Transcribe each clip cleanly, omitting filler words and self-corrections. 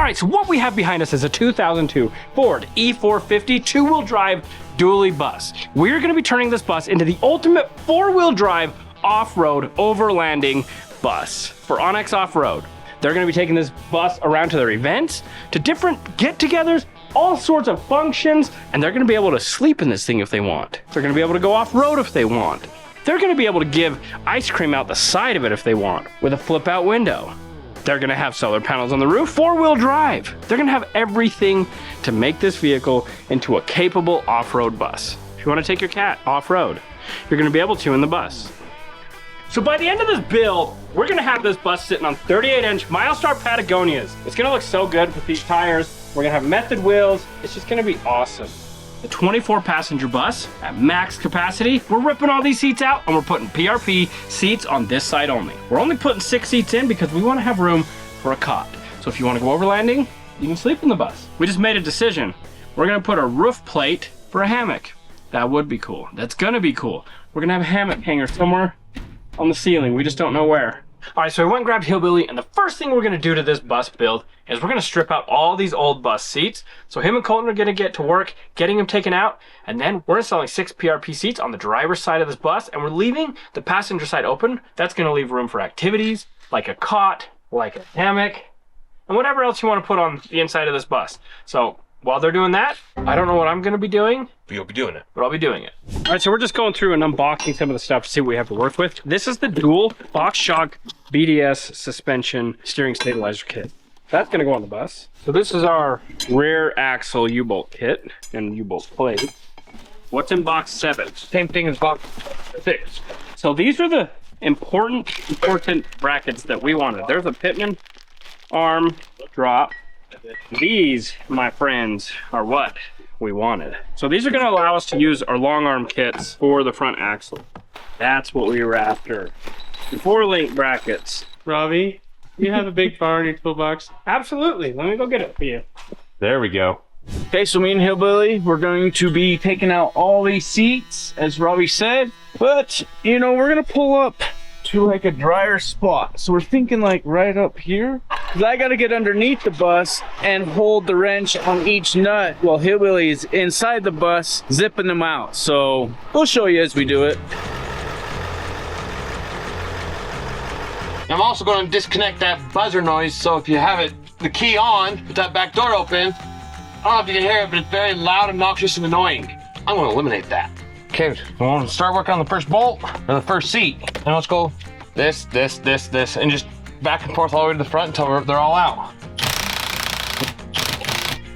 right, so what we have behind us is a 2002 Ford E450 two-wheel drive dually bus. We're gonna be turning this bus into the ultimate four-wheel drive off-road overlanding bus for Onyx Off-Road. They're gonna be taking this bus around to their events, to different get-togethers, all sorts of functions, and they're gonna be able to sleep in this thing if they want. They're gonna be able to go off-road if they want. They're gonna be able to give ice cream out the side of it if they want, with a flip-out window. They're gonna have solar panels on the roof, four-wheel drive. They're gonna have everything to make this vehicle into a capable off-road bus. If you wanna take your cat off-road, you're gonna be able to in the bus. So by the end of this build, we're gonna have this bus sitting on 38-inch Milestar Patagonias. It's gonna look so good with these tires. We're gonna have method wheels. It's just gonna be awesome. The 24-passenger bus at max capacity. We're ripping all these seats out and we're putting PRP seats on this side only. We're only putting 6 seats in because we wanna have room for a cot. So if you wanna go overlanding, you can sleep in the bus. We just made a decision. We're gonna put a roof plate for a hammock. That would be cool. That's gonna be cool. We're gonna have a hammock hanger somewhere on the ceiling. We just don't know where. All right, so we went and grabbed Hillbilly, and the first thing we're gonna do to this bus build is we're gonna strip out all these old bus seats. So him and Colton are gonna get to work, getting them taken out, and then we're installing 6 PRP seats on the driver's side of this bus, and we're leaving the passenger side open. That's gonna leave room for activities, like a cot, like a hammock, and whatever else you wanna put on the inside of this bus. So while they're doing that, I don't know what I'm gonna be doing. But you'll be doing it. But I'll be doing it. All right, so we're just going through and unboxing some of the stuff to see what we have to work with. This is the dual box shock BDS suspension steering stabilizer kit. That's gonna go on the bus. So this is our rear axle U-bolt kit and U-bolt plate. What's in box 7? Same thing as box 6. So these are the important brackets that we wanted. There's a Pitman arm drop. These, my friends, are what we wanted. So these are going to allow us to use our long arm kits for the front axle. That's what we were after. The 4-link brackets. Robby, you have a big fire in your toolbox? Absolutely. Let me go get it for you. There we go. Okay, so me and Hillbilly, we're going to be taking out all these seats, as Robby said. But, you know, we're going to pull up to like a drier spot. So we're thinking like right up here. Cause I gotta get underneath the bus and hold the wrench on each nut while Hillbilly is inside the bus zipping them out. So we'll show you as we do it. I'm also going to disconnect that buzzer noise, so if you have it, the key on, with that back door open, I don't know if you can hear it, but it's very loud, obnoxious, and annoying. I'm going to eliminate that. Okay, we want to start working on the first bolt and the first seat. And let's go this, and just back and forth all the way to the front until they're all out.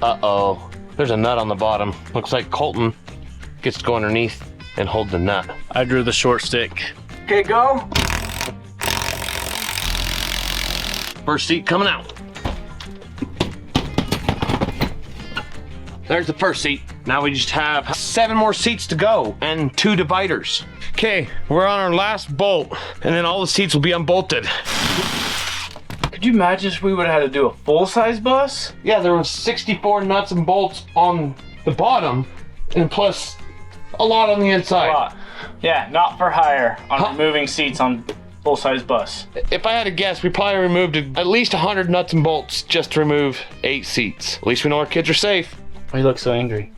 Uh-oh, there's a nut on the bottom. Looks like Colton gets to go underneath and hold the nut. I drew the short stick. Okay, go. First seat coming out. There's the first seat. Now we just have 7 more seats to go and 2 dividers. Okay, we're on our last bolt, and then all the seats will be unbolted. Could you imagine if we would have had to do a full-size bus? Yeah, there was 64 nuts and bolts on the bottom, and plus a lot on the inside. Yeah, not for hire on removing seats on full-size bus. If I had to guess, we probably removed at least 100 nuts and bolts just to remove 8 seats. At least we know our kids are safe. Oh, you look so angry.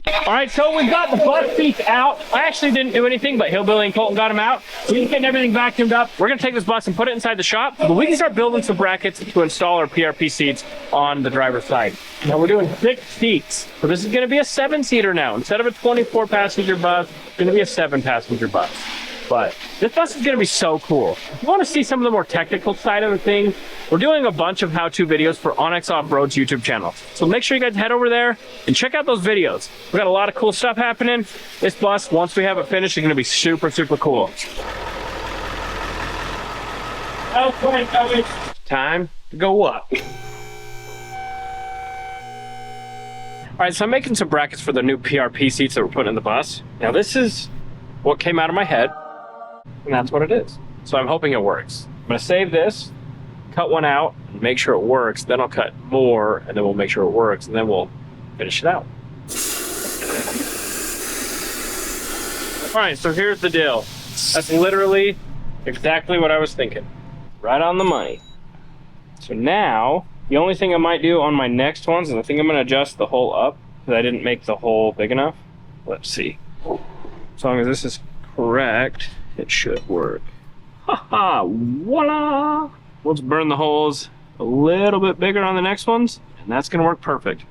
All right, so we've got the bus seats out. I actually didn't do anything, but Hillbilly and Colton got them out. So we're getting everything vacuumed up. We're gonna take this bus and put it inside the shop, but we can start building some brackets to install our PRP seats on the driver's side. Now we're doing 6 seats. So this is gonna be a 7-seater now. Instead of a 24-passenger bus, it's gonna be a 7-passenger bus. But this bus is gonna be so cool. If you wanna see some of the more technical side of the thing, we're doing a bunch of how-to videos for Onyx Off-Road's YouTube channel. So make sure you guys head over there and check out those videos. We got a lot of cool stuff happening. This bus, once we have it finished, is gonna be super, super cool. Time to go up. All right, so I'm making some brackets for the new PRP seats that we're putting in the bus. Now this is what came out of my head, and that's what it is. So I'm hoping it works. I'm gonna save this, cut one out, and make sure it works. Then I'll cut more, and then we'll make sure it works, and then we'll finish it out. All right, so here's the deal. That's literally exactly what I was thinking. Right on the money. So now, the only thing I might do on my next ones is I think I'm gonna adjust the hole up because I didn't make the hole big enough. Let's see. As long as this is correct, it should work. Haha, voila! Let's burn the holes a little bit bigger on the next ones, and that's gonna work perfect.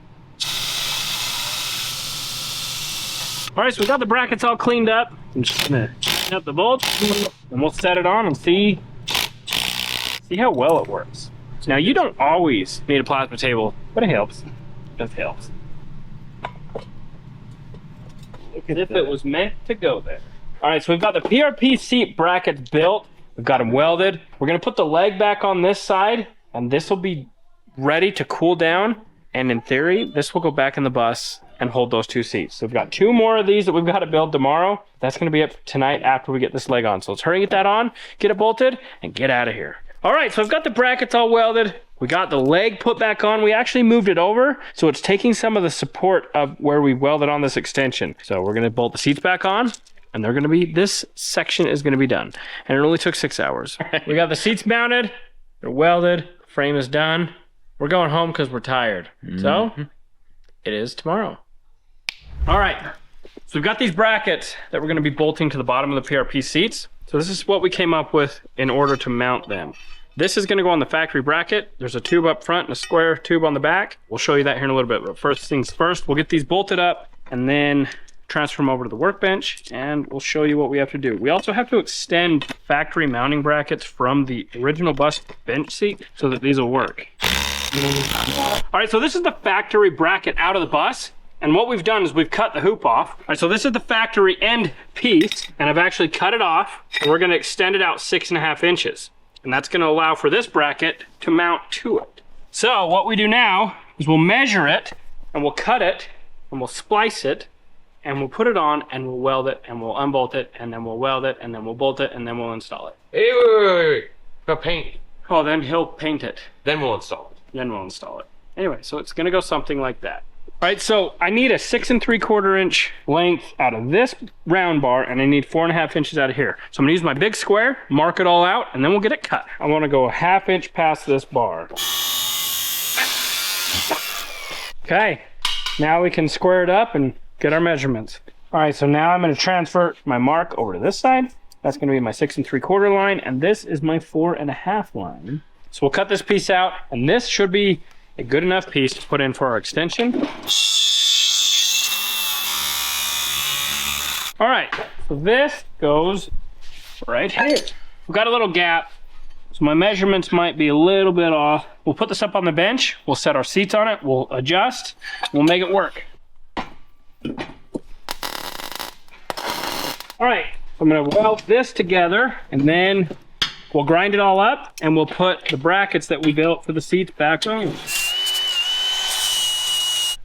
All right, so we got the brackets all cleaned up. I'm just gonna clean up the bolts, and we'll set it on and see how well it works. Now, you don't always need a plasma table, but it helps. It just helps. Look as if it was meant to go there. All right, so we've got the PRP seat brackets built. We've got them welded. We're gonna put the leg back on this side, and this will be ready to cool down. And in theory, this will go back in the bus and hold those 2 seats. So we've got 2 more of these that we've got to build tomorrow. That's gonna be up tonight after we get this leg on. So let's hurry and get that on, get it bolted, and get out of here. All right, so I've got the brackets all welded. We got the leg put back on. We actually moved it over, so it's taking some of the support of where we welded on this extension. So we're gonna bolt the seats back on, and they're gonna be, this section is gonna be done. And it only took 6 hours. We got the seats mounted, they're welded, frame is done. We're going home because we're tired. So, it is tomorrow. All right, so we've got these brackets that we're gonna be bolting to the bottom of the PRP seats. So this is what we came up with in order to mount them. This is gonna go on the factory bracket. There's a tube up front and a square tube on the back. We'll show you that here in a little bit, but first things first, we'll get these bolted up and then transfer them over to the workbench, and we'll show you what we have to do. We also have to extend factory mounting brackets from the original bus bench seat so that these will work. All right, so this is the factory bracket out of the bus. And what we've done is we've cut the hoop off. All right, so this is the factory end piece, and I've actually cut it off, and we're gonna extend it out 6.5 inches. And that's gonna allow for this bracket to mount to it. So what we do now is we'll measure it, and we'll cut it, and we'll splice it, and we'll put it on, and we'll weld it, and we'll unbolt it, and then we'll weld it, and then we'll bolt it, and then we'll install it. Hey, wait. Got paint. Oh, then he'll paint it. Then we'll install it. Then we'll install it. Anyway, so it's gonna go something like that. All right, so I need a 6 3/4 inch length out of this round bar, and I need 4.5 inches out of here. So I'm gonna use my big square, mark it all out, and then we'll get it cut. I wanna go a 1/2 inch past this bar. Okay, now we can square it up and get our measurements. All right, so now I'm gonna transfer my mark over to this side. That's gonna be my 6 3/4 line, and this is my 4.5 line. So we'll cut this piece out, and this should be a good enough piece to put in for our extension. All right, so this goes right here. We've got a little gap, so my measurements might be a little bit off. We'll put this up on the bench, we'll set our seats on it, we'll adjust, we'll make it work. All right, so I'm gonna weld this together, and then we'll grind it all up, and we'll put the brackets that we built for the seats back on.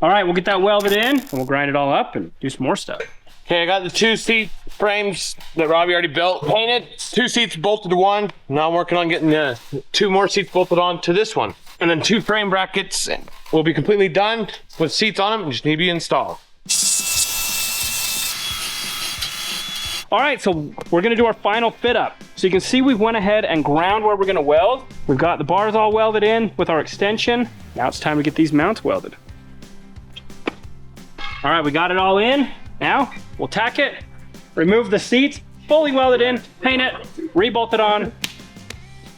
All right, we'll get that welded in, and we'll grind it all up and do some more stuff. Okay, I got the 2 seat frames that Robby already built, painted. 2 seats bolted to one. Now I'm working on getting 2 more seats bolted on to this one. And then 2 frame brackets will be completely done with seats on them and just need to be installed. All right, so we're gonna do our final fit up. So you can see we went ahead and ground where we're gonna weld. We've got the bars all welded in with our extension. Now it's time to get these mounts welded. All right, we got it all in. Now we'll tack it, remove the seats, fully welded in, paint it, re-bolt it on,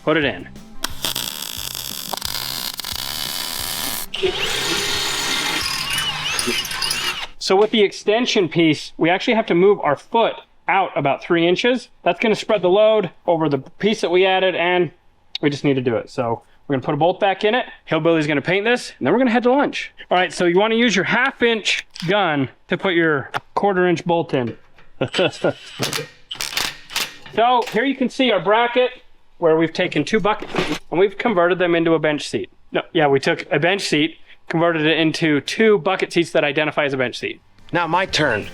put it in. So with the extension piece, we actually have to move our foot out about 3 inches. That's gonna spread the load over the piece that we added, and we just need to do it. So we're gonna put a bolt back in it. Hillbilly's gonna paint this, and then we're gonna head to lunch. All right, so you wanna use your 1/2 inch gun to put your 1/4 inch bolt in. So here you can see our bracket where we've taken 2 buckets and we've converted them into a bench seat. No, yeah, we took a bench seat, converted it into 2 bucket seats that identify as a bench seat. Now my turn.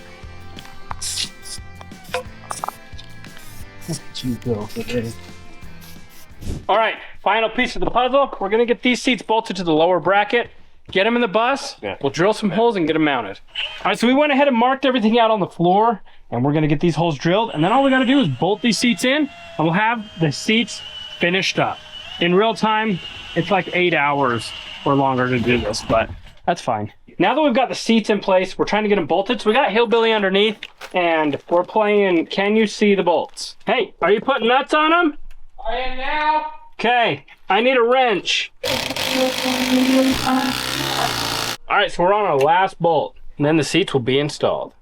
All right, final piece of the puzzle. We're gonna get these seats bolted to the lower bracket, get them in the bus, we'll drill some holes and get them mounted. All right, so we went ahead and marked everything out on the floor, and we're gonna get these holes drilled, and then all we gotta do is bolt these seats in, and we'll have the seats finished up. In real time, It's like 8 hours or longer to do this, but that's fine. Now that we've got the seats in place, we're trying to get them bolted. So we got Hillbilly underneath and we're playing Can You See the Bolts? Hey, are you putting nuts on them? I am now. Okay, I need a wrench. All right, so we're on our last bolt and then the seats will be installed.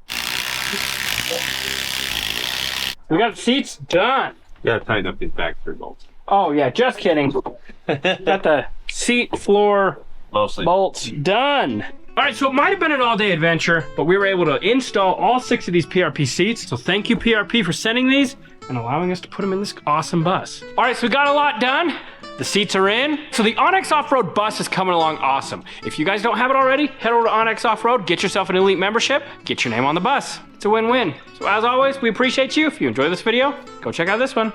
We got the seats done. You gotta tighten up these back 3 bolts. Oh yeah, just kidding. Got the seat floor Mostly. bolts done. All right, so it might have been an all-day adventure, but we were able to install all 6 of these PRP seats. So thank you, PRP, for sending these and allowing us to put them in this awesome bus. All right, so we got a lot done. The seats are in. So the Onyx Off-Road bus is coming along awesome. If you guys don't have it already, head over to Onyx Off-Road, get yourself an elite membership, get your name on the bus. It's a win-win. So as always, we appreciate you. If you enjoyed this video, go check out this one.